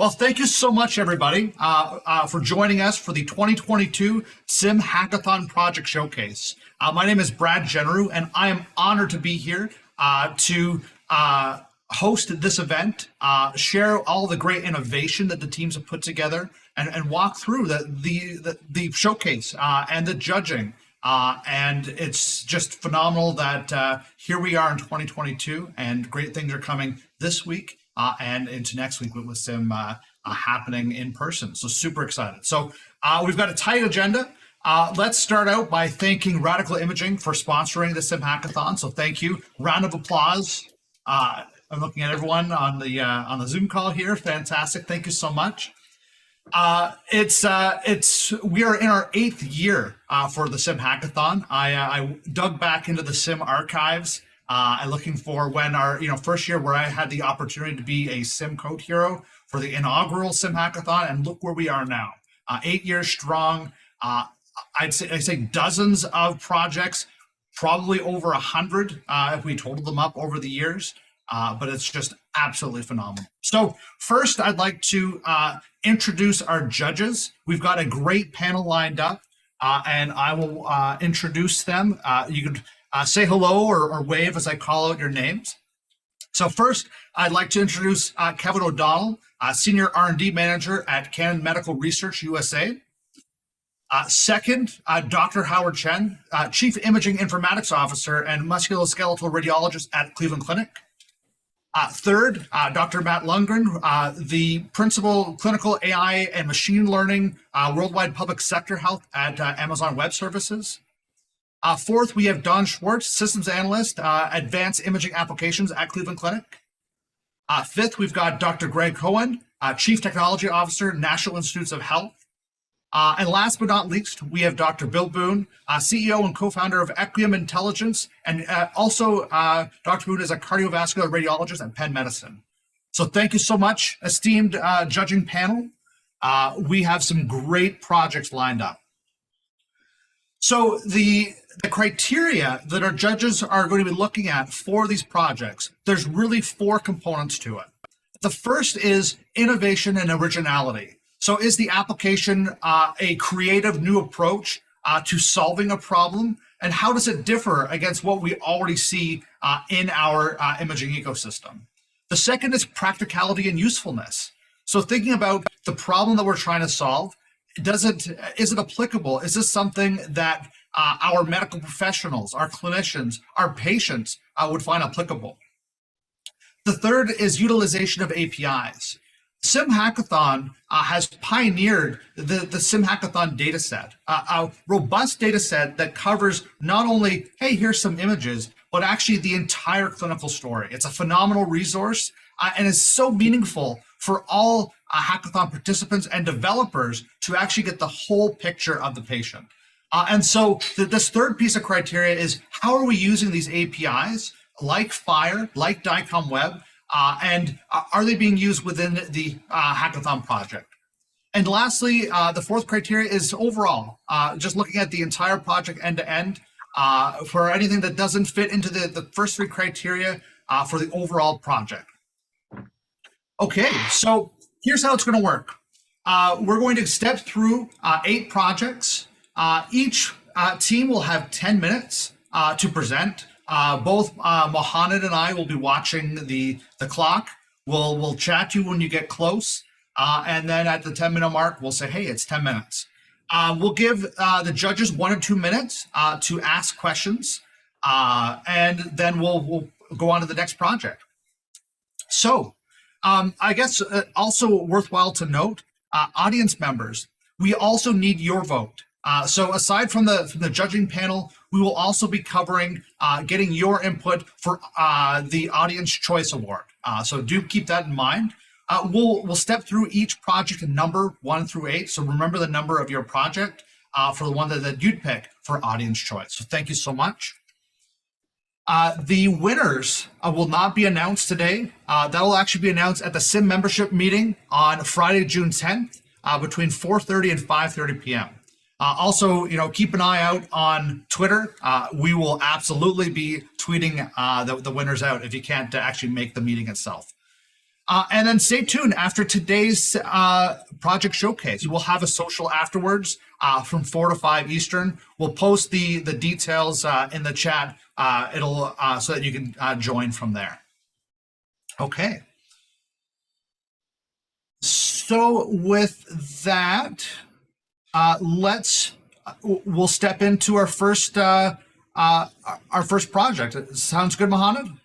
Well, thank you so much, everybody, for joining us for the 2022 SIIM Hackathon Project Showcase. My name is Brad Generu, and I am honored to be here to host this event, share all the great innovation that the teams have put together, and walk through the showcase and the judging. And it's just phenomenal that here we are in 2022, and great things are coming this week and into next week with SIIM happening in person. So super excited. So we've got a tight agenda. Let's start out by thanking Radical Imaging for sponsoring the SIIM Hackathon. So thank you. Round of applause. I'm looking at everyone on the Zoom call here. Fantastic. Thank you so much. We are in our 8th year for the SIIM Hackathon. I dug back into the SIIM archives and looking for when our first year where I had the opportunity to be a SIIM code hero for the inaugural SIIM Hackathon, and look where we are now. 8 years strong. I'd say dozens of projects, probably over 100 if we totaled them up over the years. But it's just absolutely phenomenal. So first, I'd like to introduce our judges. We've got a great panel lined up, and I will introduce them. You could say hello or wave as I call out your names. So first, I'd like to introduce Kevin O'Donnell, Senior R&D Manager at Canon Medical Research USA. Second, Dr. Howard Chen, Chief Imaging Informatics Officer and Musculoskeletal Radiologist at Cleveland Clinic. Third, Dr. Matt Lundgren, the Principal Clinical AI and Machine Learning Worldwide Public Sector Health at Amazon Web Services. Fourth, we have Don Schwartz, Systems Analyst, Advanced Imaging Applications at Cleveland Clinic. Fifth, we've got Dr. Greg Cohen, Chief Technology Officer, National Institutes of Health. And last but not least, we have Dr. Bill Boone, CEO and co-founder of Equium Intelligence, and also Dr. Boone is a cardiovascular radiologist at Penn Medicine. So thank you so much, esteemed judging panel. We have some great projects lined up. So the criteria that our judges are going to be looking at for these projects, there's really 4 components to it. The first is innovation and originality. So is the application a creative new approach to solving a problem? And how does it differ against what we already see in our imaging ecosystem? The second is practicality and usefulness. So thinking about the problem that we're trying to solve, is it applicable? Is this something that our medical professionals, our clinicians, our patients would find applicable? The third is utilization of APIs. SIIM Hackathon has pioneered the SIIM Hackathon dataset, a robust dataset that covers not only, hey, here's some images, but actually the entire clinical story. It's a phenomenal resource and is so meaningful for all hackathon participants and developers to actually get the whole picture of the patient. And so this third piece of criteria is how are we using these APIs like FHIR, like DICOM Web, and are they being used within the hackathon project? And lastly, the fourth criteria is overall, just looking at the entire project end to end for anything that doesn't fit into the first 3 criteria for the overall project. Okay, so here's how it's going to work. We're going to step through 8 projects. Each team will have 10 minutes to present. Both Mohamed and I will be watching the clock. We'll chat to you when you get close. And then at the 10-minute mark, we'll say, hey, it's 10 minutes. We'll give the judges 1 or 2 minutes to ask questions. And then we'll go on to the next project. So I guess also worthwhile to note, audience members, we also need your vote. So aside from the judging panel, we will also be covering getting your input for the Audience Choice Award. So do keep that in mind. We'll step through each project in number 1 through 8. So remember the number of your project for the one that you'd pick for Audience Choice. So thank you so much. The winners will not be announced today. That will actually be announced at the SIIM membership meeting on Friday, June 10th, between 4:30 and 5:30 p.m. Also, keep an eye out on Twitter. We will absolutely be tweeting the winners out if you can't actually make the meeting itself. And then stay tuned after today's project showcase. We'll have a social afterwards from 4 to 5 Eastern. We'll post the details in the chat. It'll so that you can join from there. Okay. So with that, we'll step into our first project. Sounds good, Mohammed?